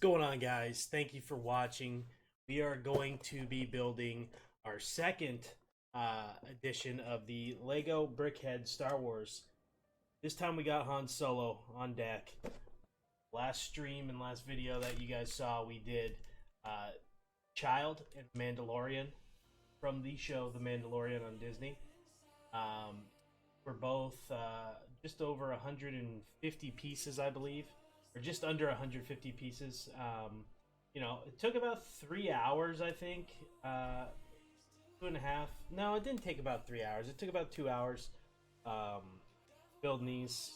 Going on, guys? Thank you for watching. We are going to be building our second edition of the Lego BrickHeadz Star Wars. This time we got Han Solo on deck. Last stream and last video that you guys saw, we did Child and Mandalorian from the show The Mandalorian on Disney. We're both just over 150 pieces, I believe. Or just under 150 pieces. You know, it took about 3 hours, I think. 2.5. No, it didn't take about 3 hours. It took about 2 hours building these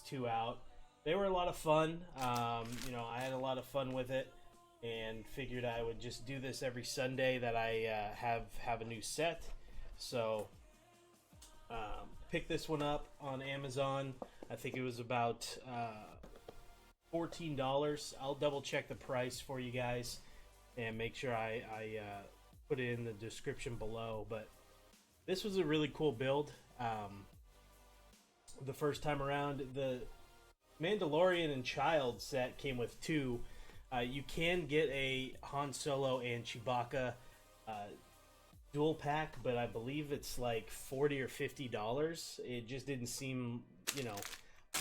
two out. They were a lot of fun. You know, I had a lot of fun with it, and figured I would just do this every Sunday that I have a new set. So, picked this one up on Amazon. I think it was about $14. I'll double check the price for you guys and make sure I put it in the description below. But this was a really cool build. The first time around, the Mandalorian and Child set came with two. You can get a Han Solo and Chewbacca dual pack, but I believe it's like $40 or $50. It just didn't seem, you know,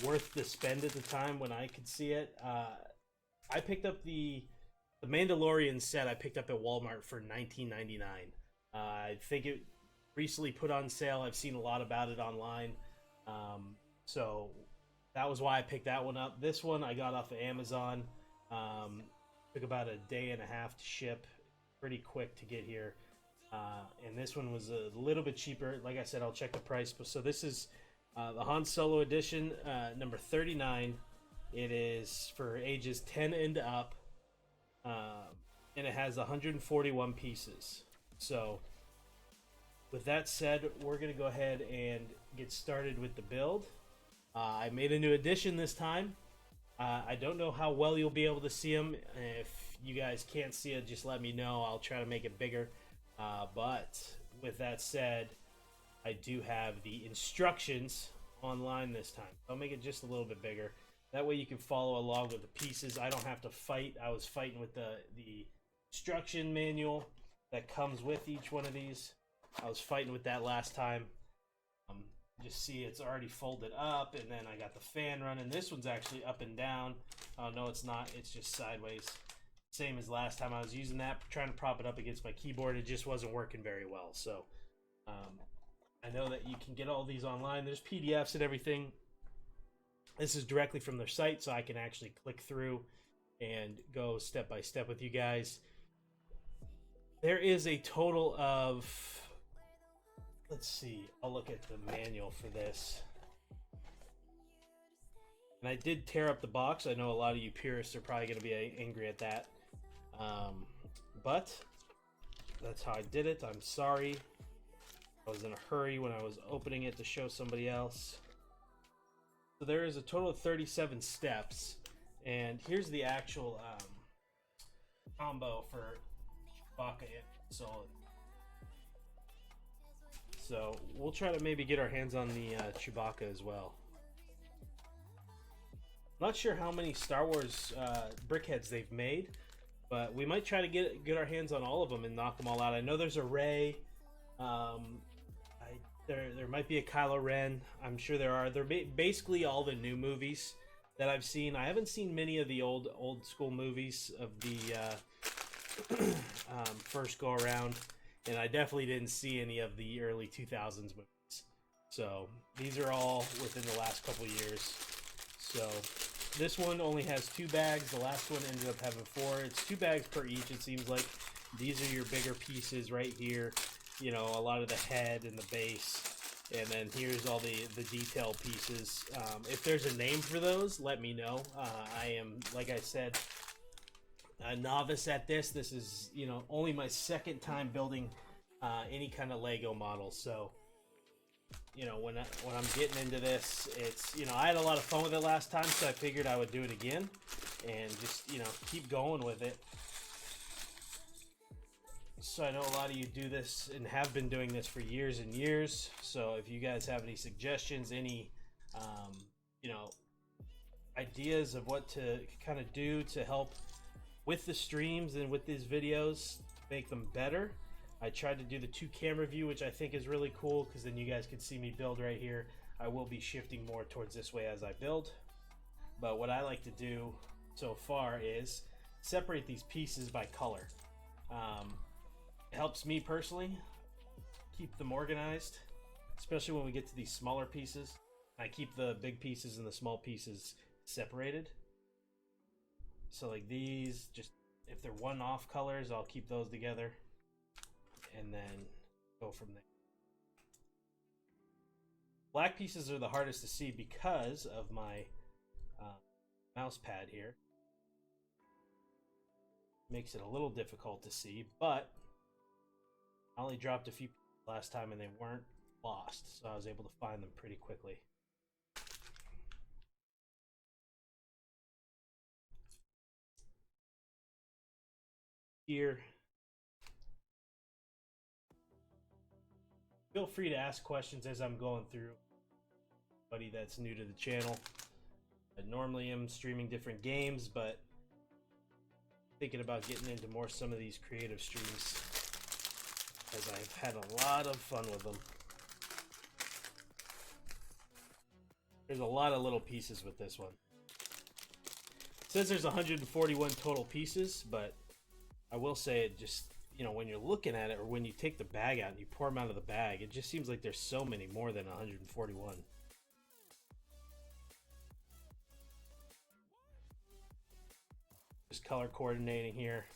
worth the spend at the time when I could see it. I picked up the Mandalorian set. I picked up at Walmart for $19.99. I think it recently put on sale. I've seen a lot about it online, so that was why I picked that one up. This one I got off of Amazon. Took about a day and a half to ship. Pretty quick to get here. And this one was a little bit cheaper. Like I said, I'll check the price. So this is the Han Solo edition, number 39. It is for ages 10 and up, and it has 141 pieces. So with that said, we're going to go ahead and get started with the build. I made a new addition this time. I don't know how well you'll be able to see them. If you guys can't see it, just let me know. I'll try to make it bigger. But with that said, I do have the instructions online this time. I'll make it just a little bit bigger. That way you can follow along with the pieces. I don't have to fight. I was fighting with the instruction manual that comes with each one of these. I was fighting with that last time. Just see it's already folded up, and then I got the fan running. This one's actually up and down. No, it's not. It's just sideways. Same as last time I was using that, trying to prop it up against my keyboard. It just wasn't working very well. So I know that you can get all these online. There's PDFs and everything. This is directly from their site, so I can actually click through and go step by step with you guys. There is a total of, let's see, I'll look at the manual for this. And I did tear up the box. I know a lot of you purists are probably going to be angry at that. But that's how I did it. I'm sorry. I was in a hurry when I was opening it to show somebody else. So there is a total of 37 steps. And here's the actual combo for Chewbacca and Solo. So we'll try to maybe get our hands on the Chewbacca as well. Not sure how many Star Wars BrickHeadz they've made, but we might try to get our hands on all of them and knock them all out. I know there's a Rey. There might be a Kylo Ren. I'm sure there are. They're basically all the new movies that I've seen. I haven't seen many of the old school movies of the first go around, and I definitely didn't see any of the early 2000s movies. So these are all within the last couple years. So this one only has 2 bags. The last one ended up having 4. It's 2 bags per each, it seems like. These are your bigger pieces right here. You know, a lot of the head and the base. And then here's all the detail pieces. If there's a name for those, let me know. I am, like I said, a novice at this. This is, you know, only my second time building any kind of Lego model. So, you know, when I'm getting into this, it's, you know, I had a lot of fun with it last time, so I figured I would do it again and just, you know, keep going with it. So I know a lot of you do this and have been doing this for years and years. So if you guys have any suggestions, any, you know, ideas of what to kind of do to help with the streams and with these videos, make them better. I tried to do the 2 camera view, which I think is really cool because then you guys can see me build right here. I will be shifting more towards this way as I build. But what I like to do so far is separate these pieces by color. It helps me personally keep them organized, especially when we get to these smaller pieces. I keep the big pieces and the small pieces separated. So like these, just if they're one-off colors, I'll keep those together and then go from there. Black pieces are the hardest to see because of my mouse pad here. Makes it a little difficult to see, but I only dropped a few last time and they weren't lost, so I was able to find them pretty quickly. Here, feel free to ask questions as I'm going through. Anybody that's new to the channel, I normally am streaming different games, but thinking about getting into more some of these creative streams as I've had a lot of fun with them. There's a lot of little pieces with this one. It says there's 141 total pieces, but I will say it just, you know, when you're looking at it or when you take the bag out and you pour them out of the bag, it just seems like there's so many more than 141. Just color coordinating here.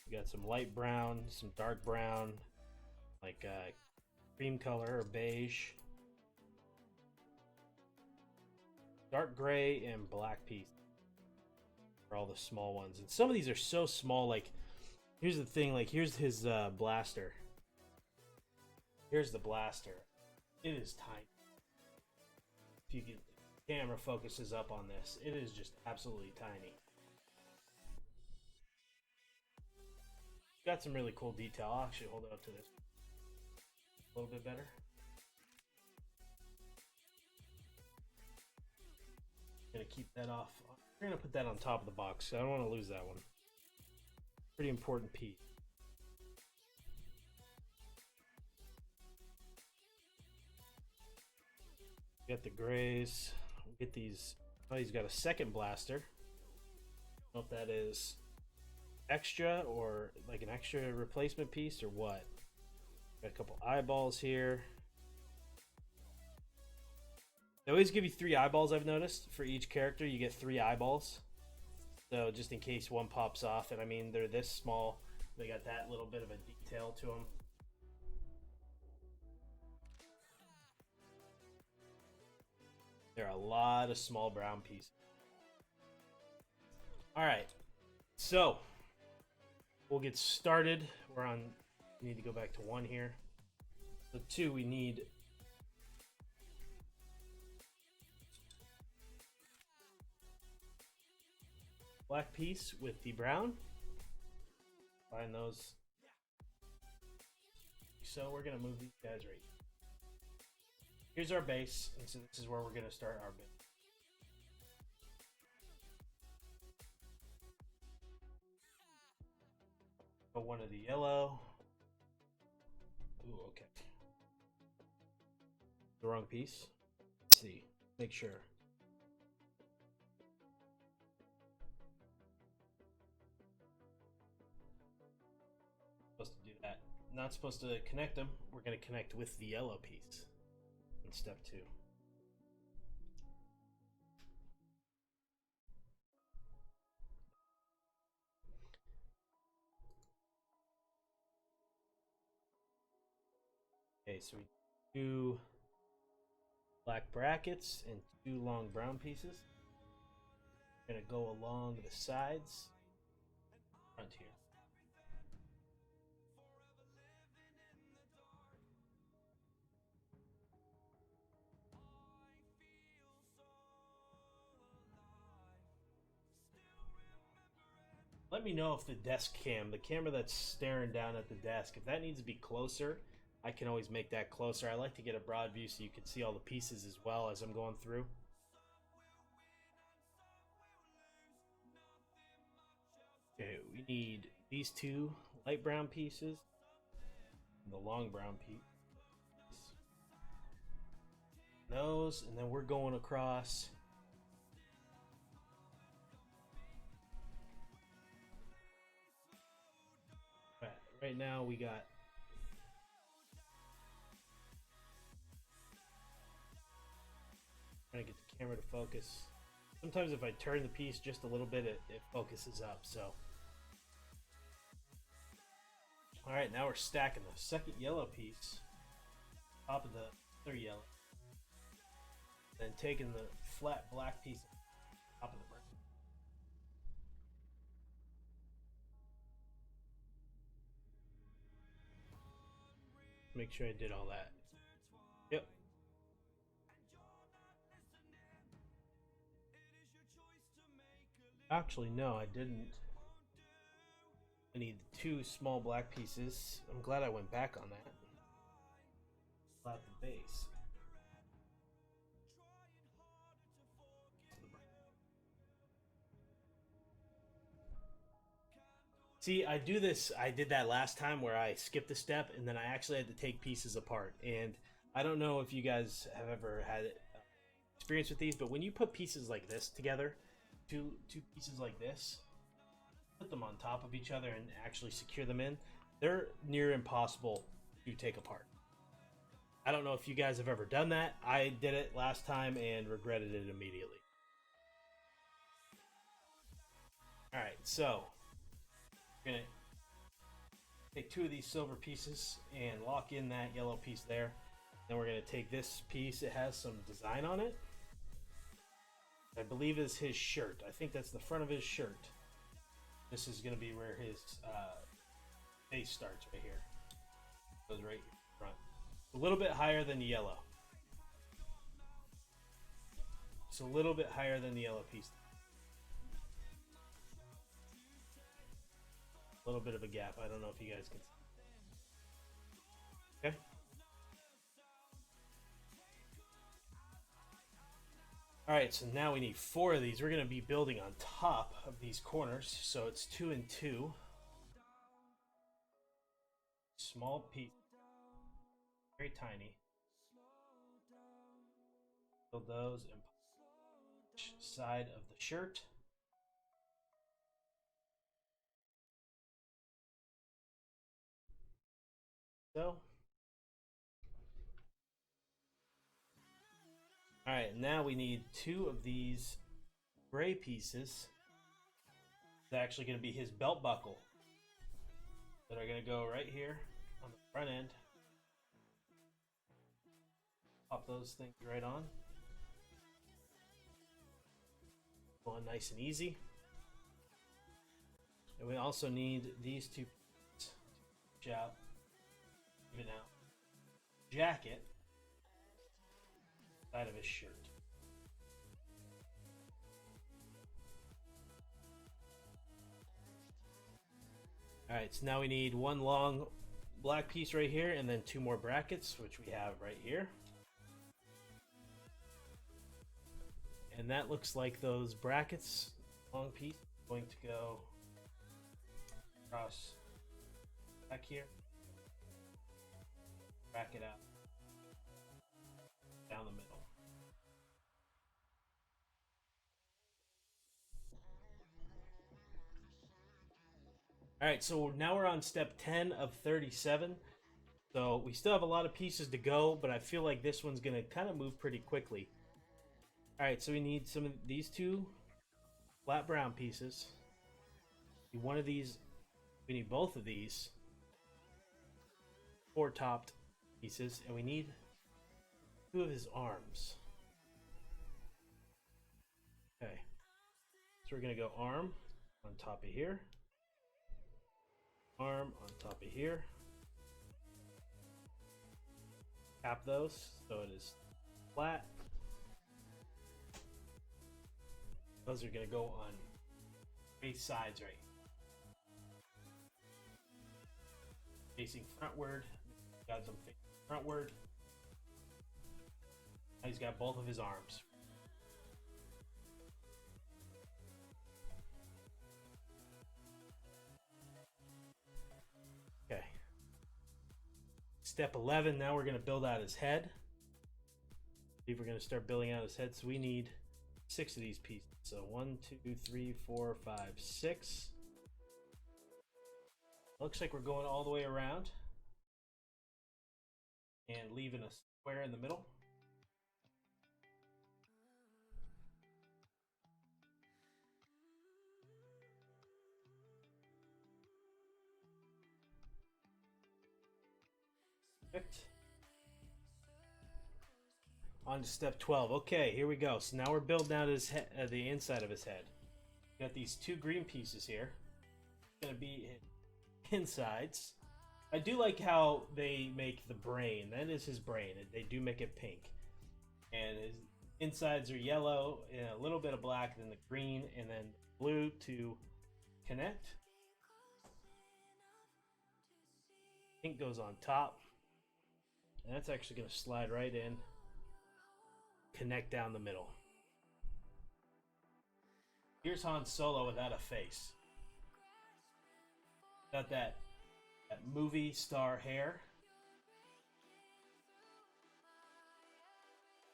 We got some light brown, some dark brown, like cream color or beige. Dark gray and black piece for all the small ones. And some of these are so small, like, here's the thing, like, here's his blaster. Here's the blaster. It is tiny. If you get the camera focuses up on this, it is just absolutely tiny. Got some really cool detail. I'll actually hold it up to this a little bit better. Gonna keep that off. We're gonna put that on top of the box. I don't want to lose that one. Pretty important piece. Get the grays. We'll get these. Oh, he's got a second blaster. I don't know if that is extra or like an extra replacement piece or what. Got a couple eyeballs here. They always give you 3 eyeballs, I've noticed. For each character, you get 3 eyeballs. So just in case one pops off. And I mean, they're this small. They got that little bit of a detail to them. There are a lot of small brown pieces. Alright. So, we'll get started. We're on... We need to go back to 1 here. So 2, we need... black piece with the brown. Find those. So we're gonna move these guys right here. Here's our base, and so this is where we're gonna start our bit. Put one of the yellow. Ooh, okay. The wrong piece. Let's see. Make sure. Not supposed to connect them. We're going to connect with the yellow piece in step 2. Okay, so we do 2 black brackets and 2 long brown pieces. We're going to go along the sides, front here. Let me know if the desk cam, the camera that's staring down at the desk, if that needs to be closer, I can always make that closer. I like to get a broad view so you can see all the pieces as well as I'm going through. Okay, we need these two light brown pieces, and the long brown piece. Those, and then we're going across. Right now we got trying to get the camera to focus. Sometimes if I turn the piece just a little bit, it focuses up. So, all right, now we're stacking the second yellow piece, top of the other yellow, then taking the flat black piece, top of the brick. Make sure I did all that. Yep. Actually, no, I didn't. I need two small black pieces. I'm glad I went back on that. Flat the base. See, I do this. I did that last time where I skipped a step and then I actually had to take pieces apart. And I don't know if you guys have ever had experience with these, but when you put pieces like this together, two pieces like this, put them on top of each other and actually secure them in, they're near impossible to take apart. I don't know if you guys have ever done that. I did it last time and regretted it immediately. Alright, so we're going to take two of these silver pieces and lock in that yellow piece there. Then we're going to take this piece. It has some design on it. I believe is his shirt. I think that's the front of his shirt. This is going to be where his face starts right here. Goes right in front. A little bit higher than the yellow. It's a little bit higher than the yellow piece. A little bit of a gap. I don't know if you guys can see. Okay. Alright, so now we need 4 of these. We're going to be building on top of these corners. So it's 2 and 2. Small piece. Very tiny. Build those and side of the shirt. So. Alright, now we need 2 of these gray pieces. It's actually going to be his belt buckle. That are going to go right here on the front end. Pop those things right on. Going nice and easy. And we also need these 2 pieces to out, even out. Jacket. Side of his shirt. Alright, so now we need 1 long black piece right here and then 2 more brackets, which we have right here. And that looks like those brackets, long piece, going to go across back here. Bracket out. Down the middle. Alright, so now we're on step 10 of 37. So we still have a lot of pieces to go, but I feel like this one's going to kind of move pretty quickly. Alright, so we need some of these 2 flat brown pieces. One of these, we need both of these 4 topped pieces, and we need 2 of his arms. Okay, so we're going to go arm on top of here. Arm on top of here. Tap those so it is flat. Those are going to go on both sides, right? Facing frontward, Got some frontward. Now he's got both of his arms. Okay. Step 11, now we're going to build out his head. I believe we're going to start building out his head, so we need 6 of these pieces. So 1, 2, 3, 4, 5, 6. Looks like we're going all the way around and leaving a square in the middle. Perfect. On to step 12. Okay, here we go. So now we're building out his head, the inside of his head. Got these 2 green pieces here. Gonna be insides. I do like how they make the brain. That is his brain. They do make it pink, and his insides are yellow and a little bit of black, then the green, and then blue to connect. Pink goes on top, and that's actually going to slide right in, connect down the middle. Here's Han Solo without a face. Got that movie star hair,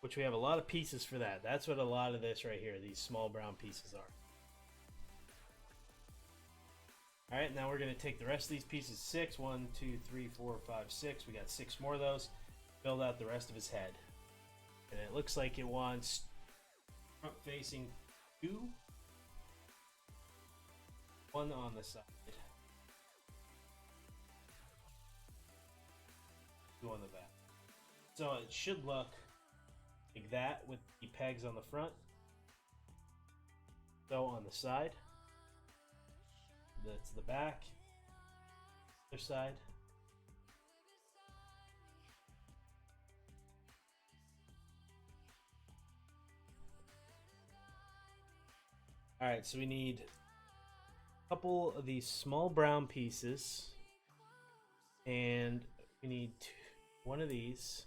which we have a lot of pieces for that. That's what a lot of this right here, these small brown pieces are. All right, now we're going to take the rest of these pieces, 6, 1, 2, 3, 4, 5, 6. We got 6 more of those. Build out the rest of his head, and it looks like it wants front facing 2, 1 on the side. On the back. So it should look like that with the pegs on the front. So on the side, that's the back. Other side. Alright, so we need a couple of these small brown pieces, and we need 1 of these.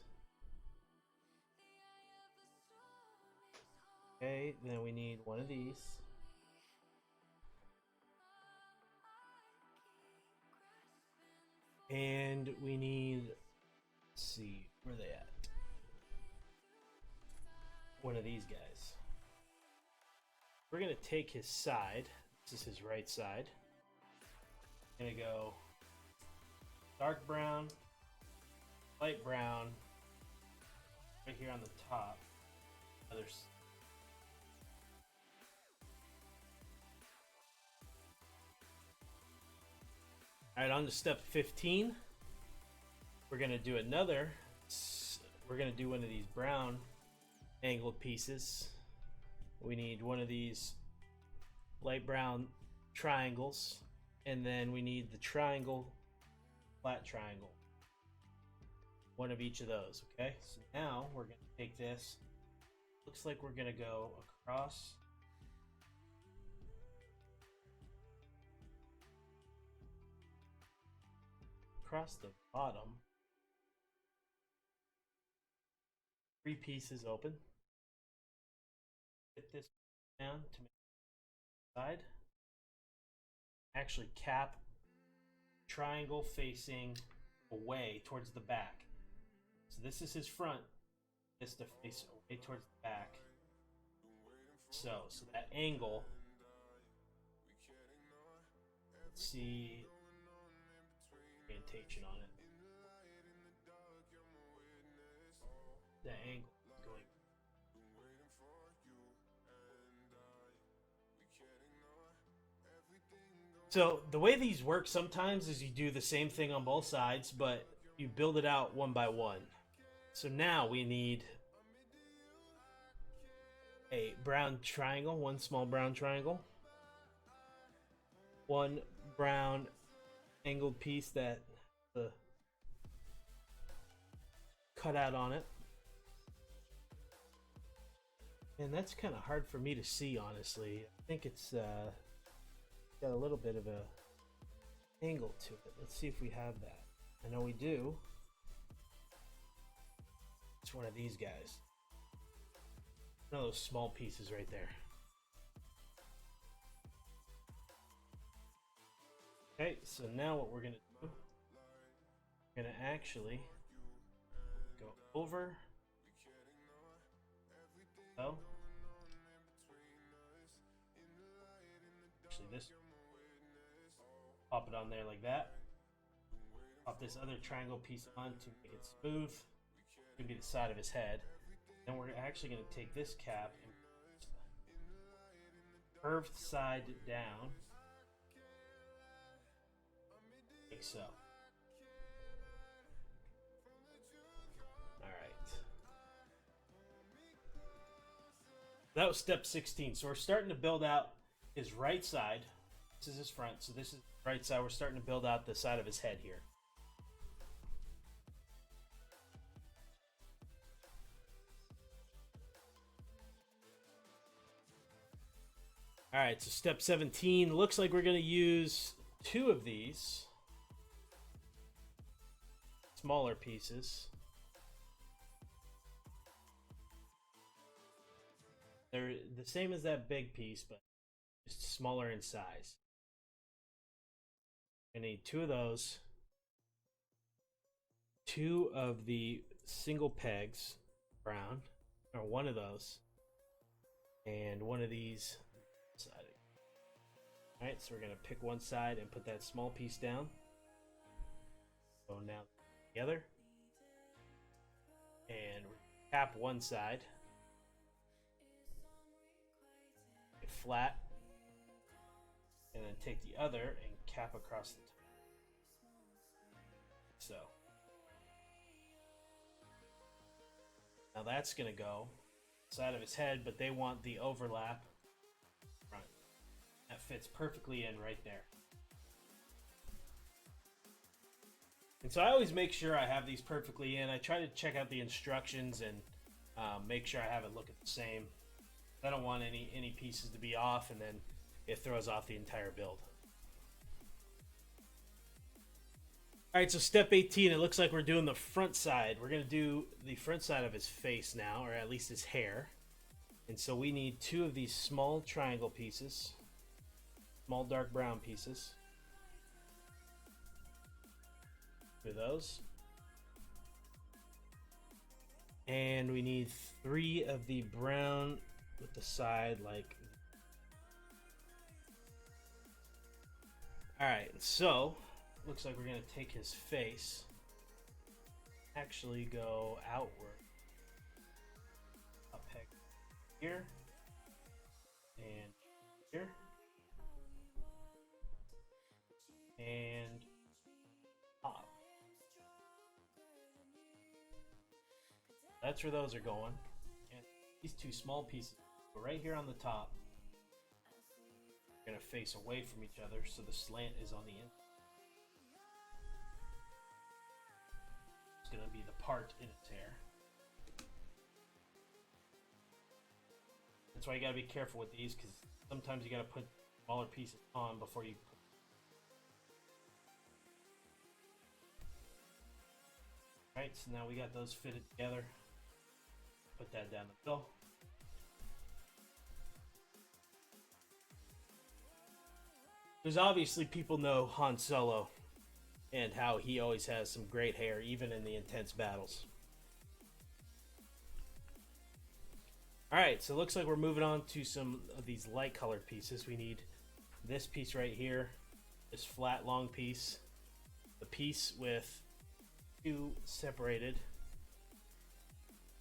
Okay, then we need 1 of these. And we need, let's see, where are they at? 1 of these guys. We're gonna take his side. This is his right side. Gonna go dark brown, light brown, right here on the top. Others. All right, on to step 15. We're gonna do another. We're gonna do 1 of these brown angled pieces. We need 1 of these light brown triangles, and then we need the triangle, flat triangle. 1 of each of those, okay? So now we're going to take this. Looks like we're going to go across. Across the bottom. 3 pieces open. Get this down to make the side. Actually cap triangle facing away towards the back. So this is his front, this to face away towards the back. So that angle, let's see orientation on it. The angle going. So the way these work sometimes is you do the same thing on both sides, but you build it out 1 by 1. So now we need a brown triangle, 1 small brown triangle, 1 brown angled piece that the cutout on it. And that's kind of hard for me to see, honestly. I think it's got a little bit of a angle to it. Let's see if we have that. I know we do. It's one of these guys. One of those small pieces right there. Okay, so now what we're gonna do, we're gonna actually go over. So, actually this, pop it on there like that. Pop this other triangle piece on to make it smooth. It's gonna be the side of his head. Then we're actually gonna take this cap and curve the side down. Like so. Alright. That was step 16. So we're starting to build out his right side. This is his front. So this is the right side. We're starting to build out the side of his head here. Alright, so step 17. Looks like we're going to use 2 of these smaller pieces. They're the same as that big piece, but just smaller in size. I need 2 of those. 2 of the single pegs, brown, or 1 of those, and 1 of these. Alright, so we're going to pick one side and put that small piece down. So now together. And tap one side. Get flat. And then take the other and cap across the top. So. Now that's going to go side of his head, but they want the overlap. That fits perfectly in right there. And so I always make sure I have these perfectly in. I try to check out the instructions and make sure I have it look at the same. I don't want any pieces to be off, and then it throws off the entire build. Alright, so step 18, it looks like we're doing the front side. We're going to do the front side of his face now, or at least his hair. And so we need 2 of these small triangle pieces. Small dark brown pieces. 2 of those. And we need 3 of the brown with the side like. Alright, so looks like we're going to take his face, actually go outward. I'll pick here and here. And pop. That's where those are going. And these 2 small pieces go right here on the top. They're going to face away from each other, so the slant is on the end. It's going to be the part in its hair. That's why you got to be careful with these, because sometimes you got to put smaller pieces on before you. Alright, so now we got those fitted together. Put that down the middle. There's obviously people know Han Solo and how he always has some great hair, even in the intense battles. Alright, so it looks like we're moving on to some of these light colored pieces. We need this piece right here, this flat long piece, the piece with 2 separated,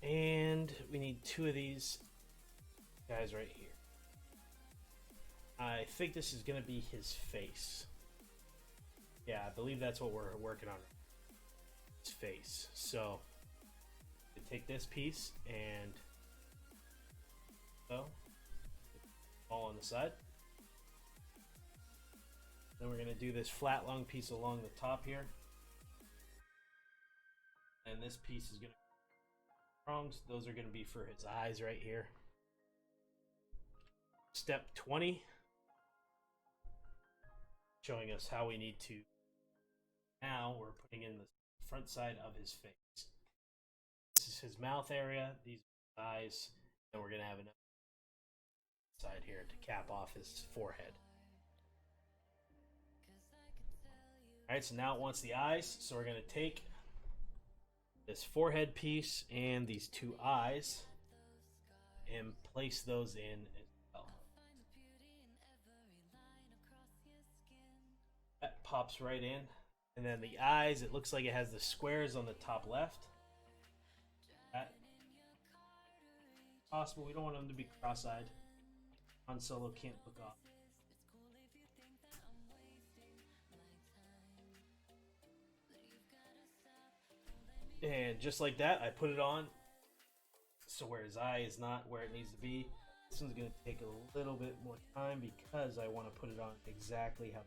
and we need 2 of these guys right here. I think this is going to be his face. Yeah, I believe that's what we're working on. His face. So, take this piece and so all on the side. Then we're going to do this flat long piece along the top here. And this piece is going to be prongs. Those are going to be for his eyes right here. Step 20. Showing us how we need to. Now we're putting in the front side of his face. This is is his mouth area. These are his eyes. And we're going to have another side here to cap off his forehead. Alright, so now it wants the eyes. So we're going to take this forehead piece and these two eyes and place those in as well. That pops right in. And then the eyes, it looks like it has the squares on the top left. That possible. We don't want them to be cross-eyed. Han Solo can't look off. And just like that, I put it on. So where his eye is not where it needs to be. This one's going to take a little bit more time because I want to put it on exactly how.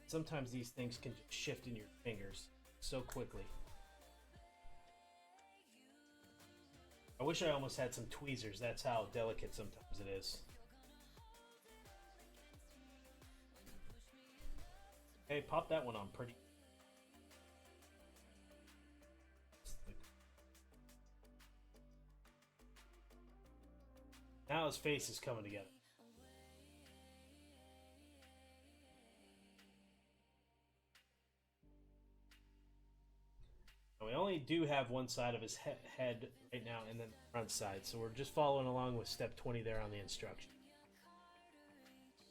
Sometimes these things can just shift in your fingers so quickly. I wish I almost had some tweezers. That's how delicate sometimes it is. Okay, pop that one on pretty. Now his face is coming together. We only do have one side of his head right now and then the front side. So we're just following along with step 20 there on the instruction.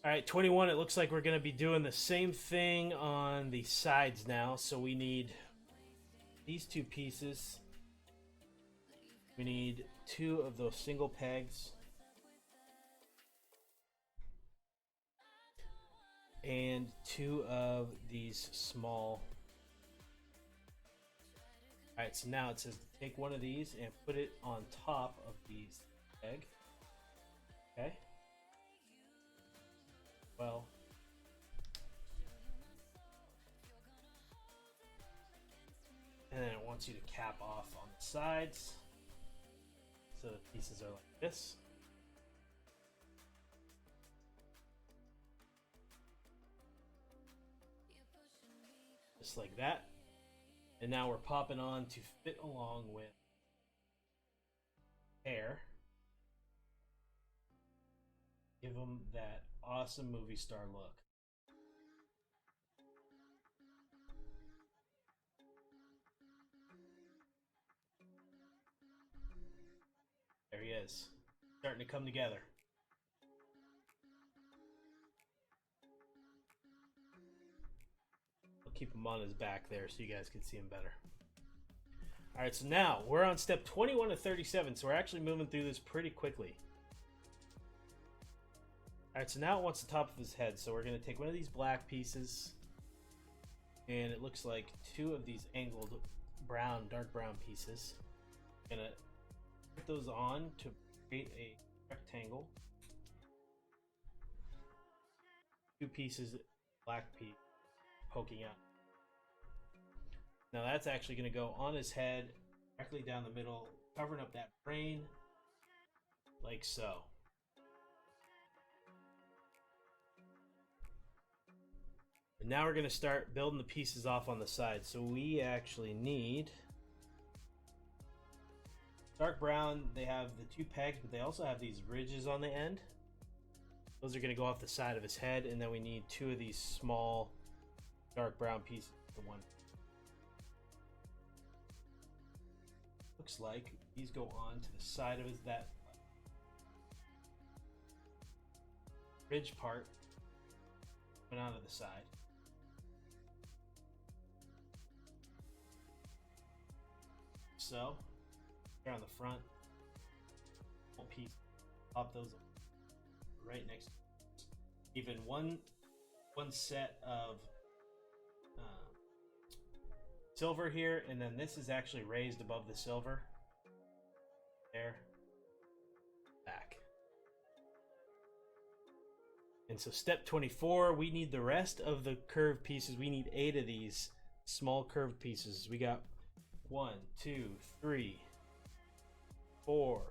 Alright, 21, it looks like we're going to be doing the same thing on the sides now. So we need these two pieces. We need two of those single pegs. And two of these small. Alright, so now it says to take one of these and put it on top of these peg. Okay. Well. And then it wants you to cap off on the sides. So the pieces are like this. Just like that. And now we're popping on to fit along with hair. Give them that awesome movie star look. There he is. Starting to come together. Keep him on his back there so you guys can see him better. Alright, so now we're on step 21 to 37, so we're actually moving through this pretty quickly. Alright, so now it wants the top of his head, so we're going to take one of these black pieces, and it looks like two of these angled brown, dark brown pieces. I'm going to put those on to create a rectangle. Two pieces, black piece poking out. Now that's actually going to go on his head, directly down the middle, covering up that brain, like so. And now we're going to start building the pieces off on the side. So we actually need dark brown. They have the two pegs, but they also have these ridges on the end. Those are going to go off the side of his head, and then we need two of these small dark brown pieces for one. Looks like these go on to the side of his that ridge part went onto the side. So here on the front, piece, pop those right next to even one set of silver here, and then this is actually raised above the silver. There. Back. And so step 24, we need the rest of the curved pieces. We need 8 of these small curved pieces. We got 1, 2, 3, 4,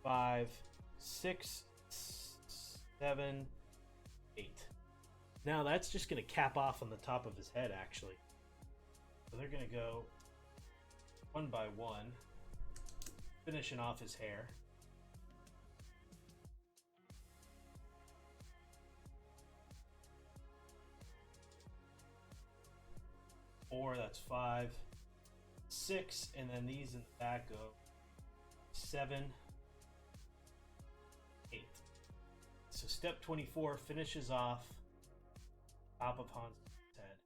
5, 6, 7, 8. Now that's just going to cap off on the top of his head, actually. So they're going to go one by one, finishing off his hair. Four, that's 5, 6, and then these in the back go 7, 8. So step 24 finishes off top of Han's head.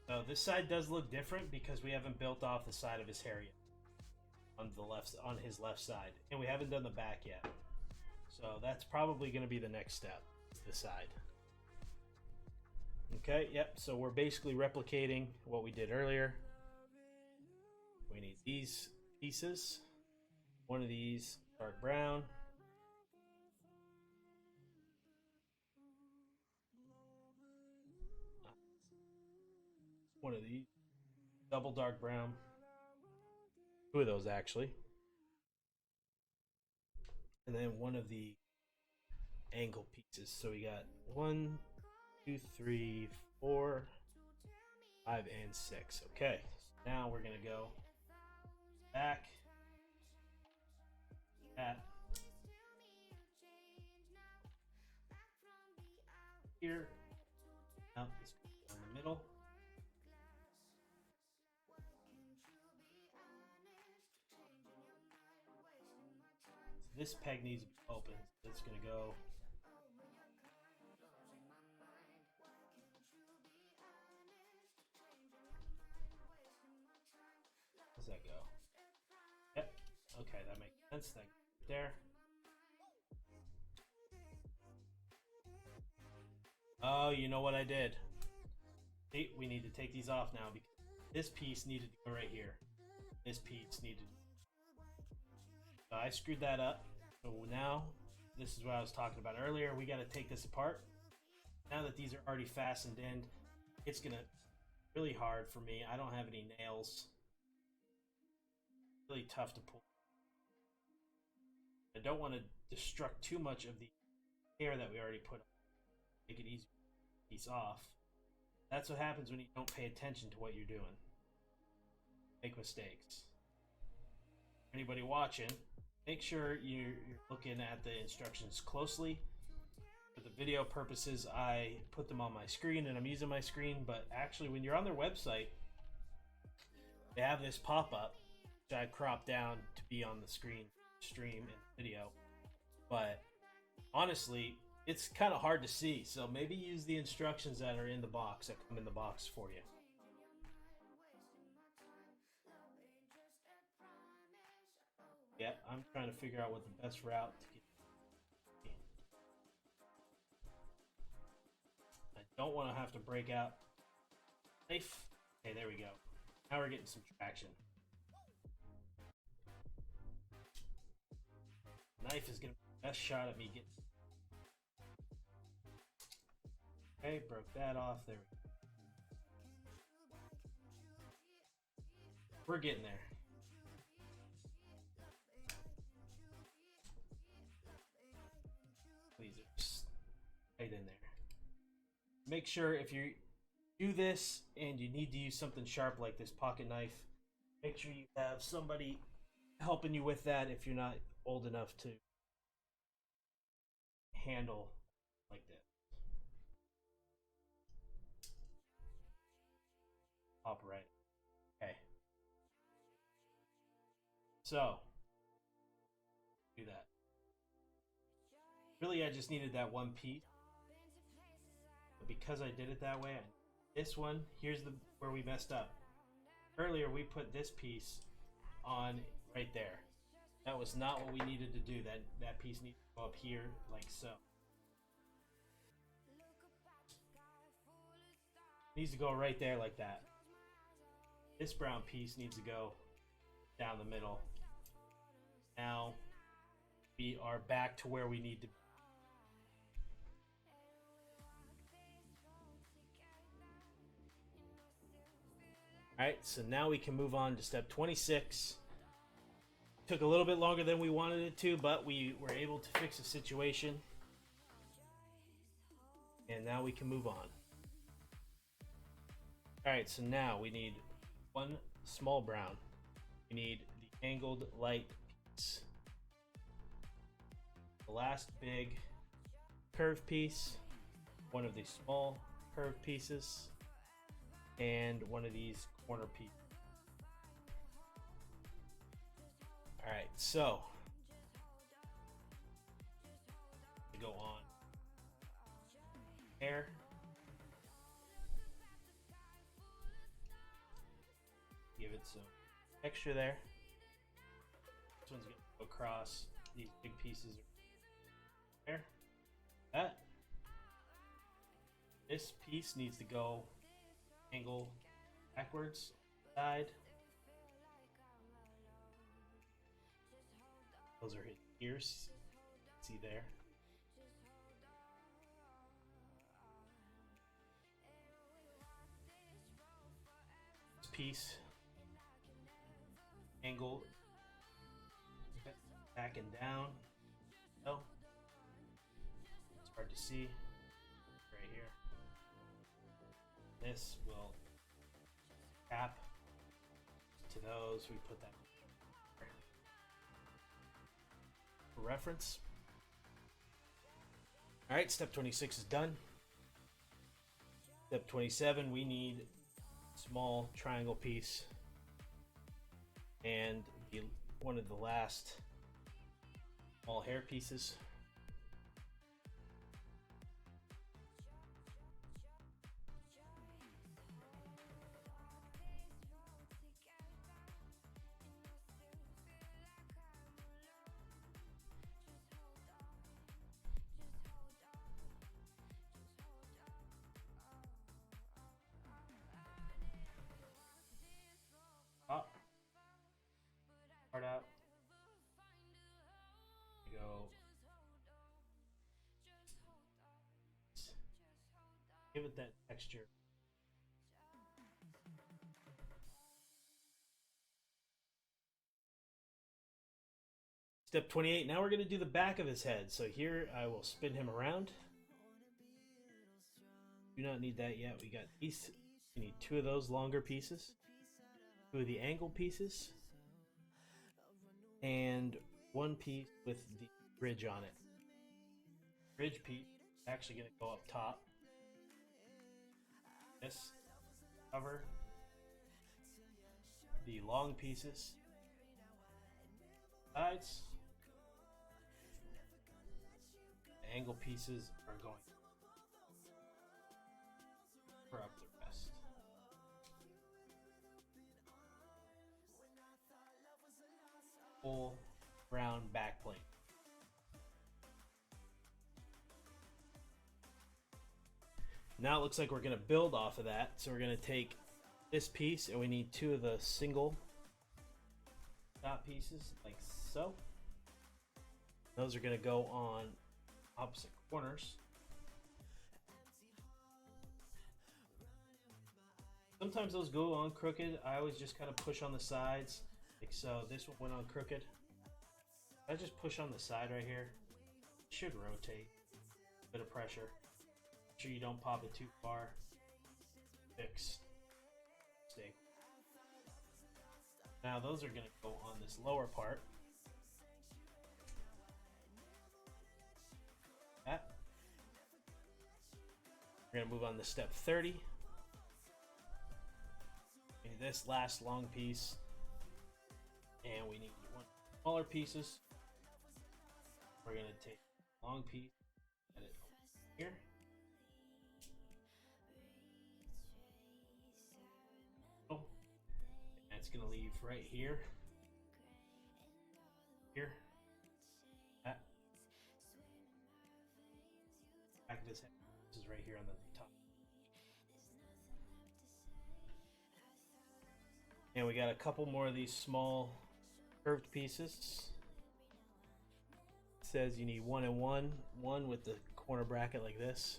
So this side does look different because we haven't built off the side of his hair yet on his left side, and we haven't done the back yet. So that's probably going to be the next step, is the side. Okay, yep, so we're basically replicating what we did earlier. We need these pieces. One of these dark brown. One of these double dark brown. 2 of those actually. And then one of the angle pieces. So we got 1, 2, 3, 4, 5, and 6. Okay, so now we're gonna go back at here. Now this goes in the middle. So this peg needs to be open. So it's gonna go. Does that go? Yep. Okay, that makes sense. That there. Oh, you know what I did? See, we need to take these off now because this piece needed to go right here. This piece needed. So I screwed that up. So now, this is what I was talking about earlier. We got to take this apart. Now that these are already fastened in, it's gonna be really hard for me. I don't have any nails. Really tough to pull. I don't want to destruct too much of the hair that we already put on. Make it easy to take these off. That's what happens when you don't pay attention to what you're doing. Make mistakes. Anybody watching, make sure you're looking at the instructions closely. For the video purposes, I put them on my screen and I'm using my screen, but actually when you're on their website, they have this pop-up, which I cropped down to be on the screen, stream, and video. But honestly, it's kind of hard to see, so maybe use the instructions that are in the box, that come in the box for you. Yeah, I'm trying to figure out what the best route to get. I don't want to have to break out knife. Okay, there we go. Now we're getting some traction. Knife is going to be the best shot at me getting. Okay, broke that off. There we go. We're getting there. Please, just right in there. Make sure if you do this and you need to use something sharp like this pocket knife, make sure you have somebody helping you with that if you're not old enough to handle like this. Pop right. Okay. So, do that. Really, I just needed that one piece. But because I did it that way, this one, here's where we messed up. Earlier, we put this piece on right there. That was not what we needed to do. That piece needs to go up here, like so. Needs to go right there like that. This brown piece needs to go down the middle. Now we are back to where we need to be. Alright, so now we can move on to step 26. Took a little bit longer than we wanted it to, but we were able to fix the situation. And now we can move on. Alright, so now we need one small brown. We need the angled light piece. The last big curved piece, one of these small curved pieces, and one of these corner pieces. Alright, so we go on hair. Give it some texture there. This one's gonna go across these big pieces there. That. This piece needs to go angle backwards, side. Those are his ears. See there. This piece angle back and down. Oh, it's hard to see right here. This will cap to those. We put that for reference. All right, step 26 is done. Step 27, we need a small triangle piece and one of the last small hair pieces. Up, part out. Go. Give it that texture. Step 28. Now we're going to do the back of his head. So here I will spin him around. Do not need that yet. We got these. We need two of those longer pieces. Two of the angle pieces. And one piece with the bridge on it. Bridge piece is actually going to go up top. This cover the long pieces. Sides. The angle pieces are going for up the rest. Full brown backplate. Now it looks like we're going to build off of that. So we're going to take this piece and we need two of the single dot pieces like so. Those are going to go on opposite corners. Sometimes those go on crooked. I always just kind of push on the sides like so. This one went on crooked. I just push on the side right here. It should rotate. A bit of pressure. Make sure you don't pop it too far. Fixed. Stay. Now those are going to go on this lower part. That. We're going to move on to step 30. We need this last long piece. And we need one smaller pieces. We're going to take a long piece, add it over here. And that's going to leave right here. Here. That. Back of this head. This is right here on the top. And we got a couple more of these small curved pieces. It says you need one and one with the corner bracket like this.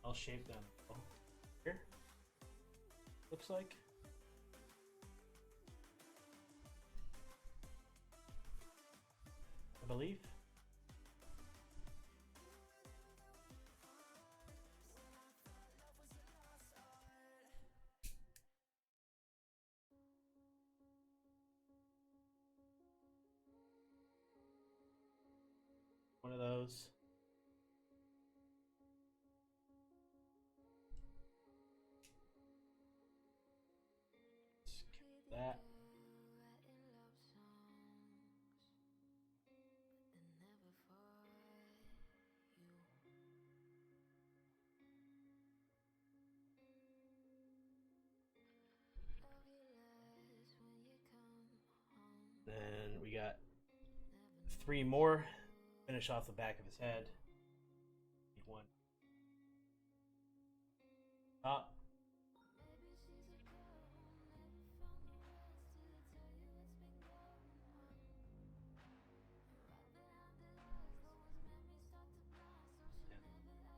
I'll shape down here. Looks like. believe. One of those. Skip that. Then we got 3 more. Finish off the back of his head. One. Top.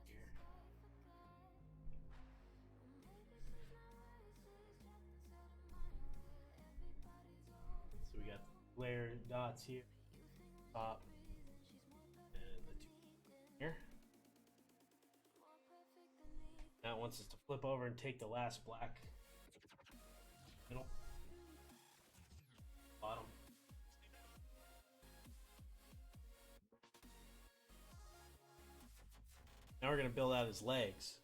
Here. So we got glare dots here. Top. Here. Now it wants us to flip over and take the last black middle, bottom. Now we're going to build out his legs.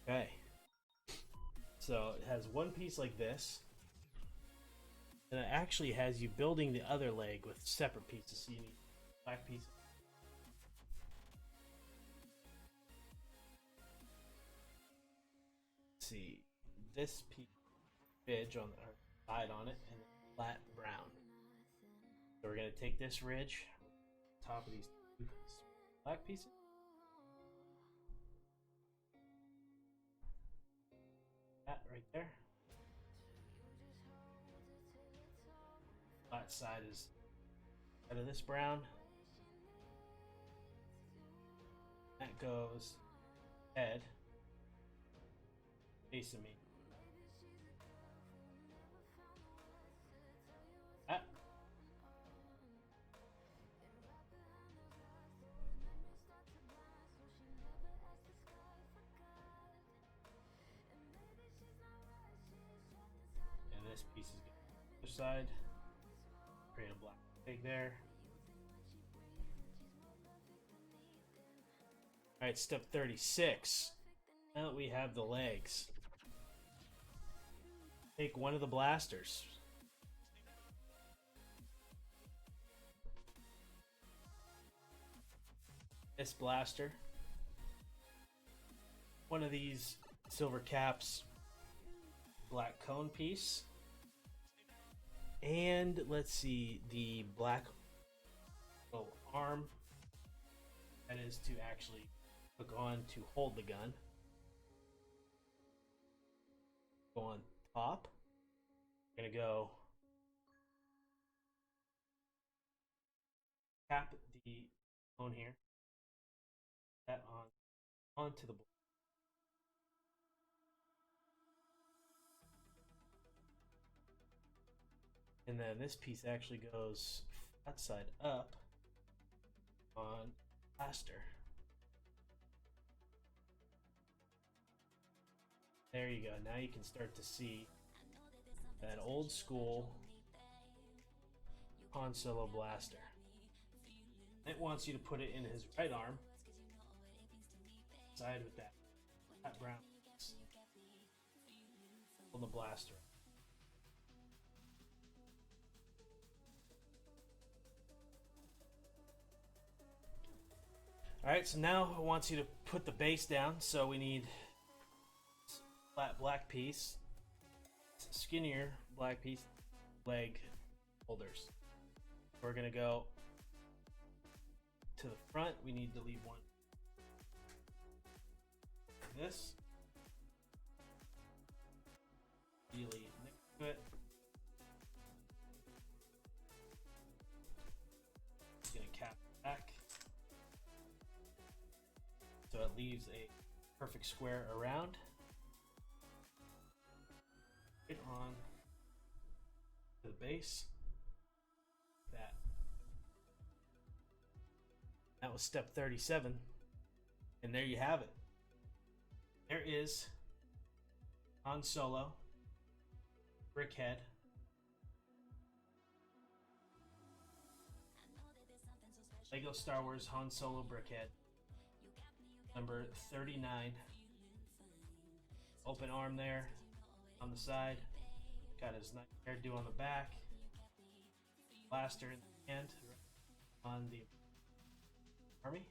Okay. So it has one piece like this. And it actually has you building the other leg with separate pieces. So you need black pieces. See this piece ridge on the side on it and flat brown. So we're going to take this ridge, top of these two black pieces, that right there. Flat side is out of this brown. That goes head. Facing me. Ah. And this piece is going to the other side. Create a black pig there. Alright, step 36. Now that we have the legs, take one of the blasters. This blaster. One of these silver caps, black cone piece. And let's see, the black little arm that is to actually hook on to hold the gun. Go on top. I'm gonna go tap the phone here. That onto the board. And then this piece actually goes flat side up on blaster. There you go. Now you can start to see that old school Han Solo blaster. It wants you to put it in his right arm, side with that brown. Hold the blaster. Alright, so now it wants you to put the base down, so we need flat black piece, skinnier black piece, leg holders. We're gonna go to the front. We need to leave one. This really next to it. Just gonna cap it back so it leaves a perfect square around. It on to the base. That That was step 37. And there you have it. There is Han Solo, BrickHead, Lego Star Wars Han Solo BrickHead, number 39. Open arm there on the side. Got his nice hairdo on the back. Blaster in the hand on the army.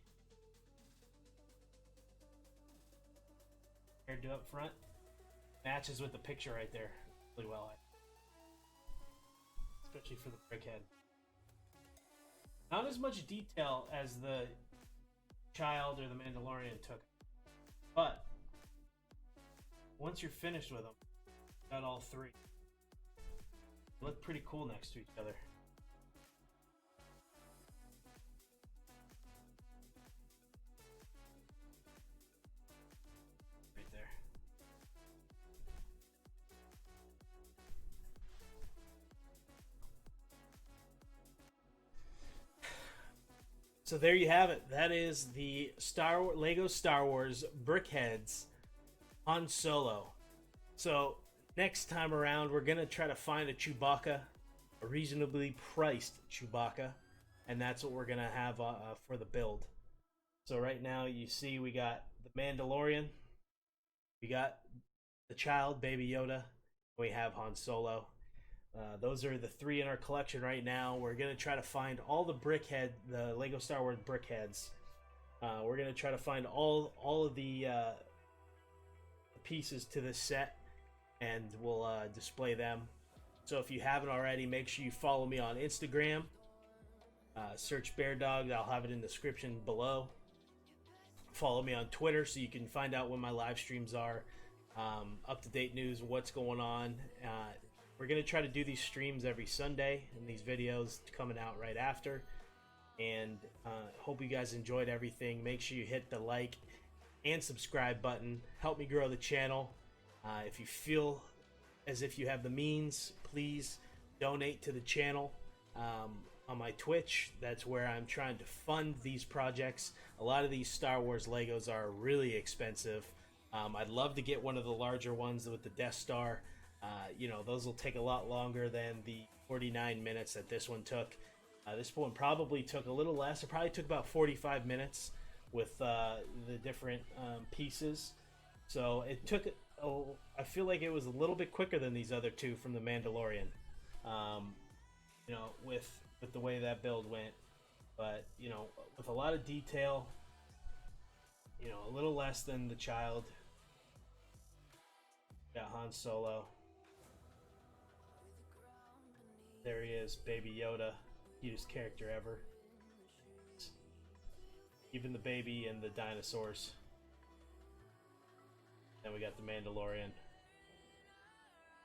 Hairdo up front. Matches with the picture right there really well. Especially for the BrickHead. Not as much detail as the Child or the Mandalorian took. But once you're finished with them, got all three. They look pretty cool next to each other. Right there. So there you have it. That is the Lego Star Wars BrickHeadz Han Solo. So next time around, we're gonna try to find a Chewbacca, a reasonably priced Chewbacca, and that's what we're gonna have for the build. So right now, you see we got the Mandalorian, we got the Child, Baby Yoda, we have Han Solo. Those are the three in our collection right now. We're gonna try to find all the the Lego Star Wars BrickHeadz. We're gonna try to find all of the pieces to this set, and we'll display them. So if you haven't already, make sure you follow me on Instagram. Search Bear Dog. I'll have it in the description below. Follow me on Twitter so you can find out when my live streams are. Up-to-date news, what's going on. We're going to try to do these streams every Sunday, and these videos coming out right after. And hope you guys enjoyed everything. Make sure you hit the like and subscribe button. Help me grow the channel. If you feel as if you have the means, please donate to the channel on my Twitch. That's where I'm trying to fund these projects. A lot of these Star Wars Legos are really expensive. I'd love to get one of the larger ones with the Death Star. You know, those will take a lot longer than the 49 minutes that this one took. This one probably took a little less. It probably took about 45 minutes with the different pieces. So it took, I feel like it was a little bit quicker than these other two from the Mandalorian. You know, with the way that build went. But, you know, with a lot of detail, you know, a little less than the Child. Got Han Solo. There he is, Baby Yoda, cutest character ever. Even the baby and the dinosaurs. Then we got the Mandalorian.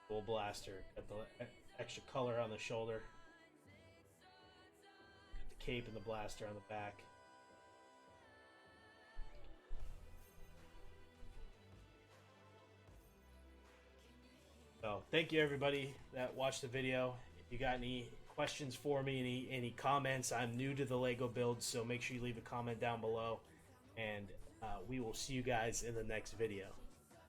Full blaster. Got the extra color on the shoulder. Got the cape and the blaster on the back. So, thank you everybody that watched the video. If you got any questions for me, any comments, I'm new to the Lego build, so make sure you leave a comment down below, and we will see you guys in the next video.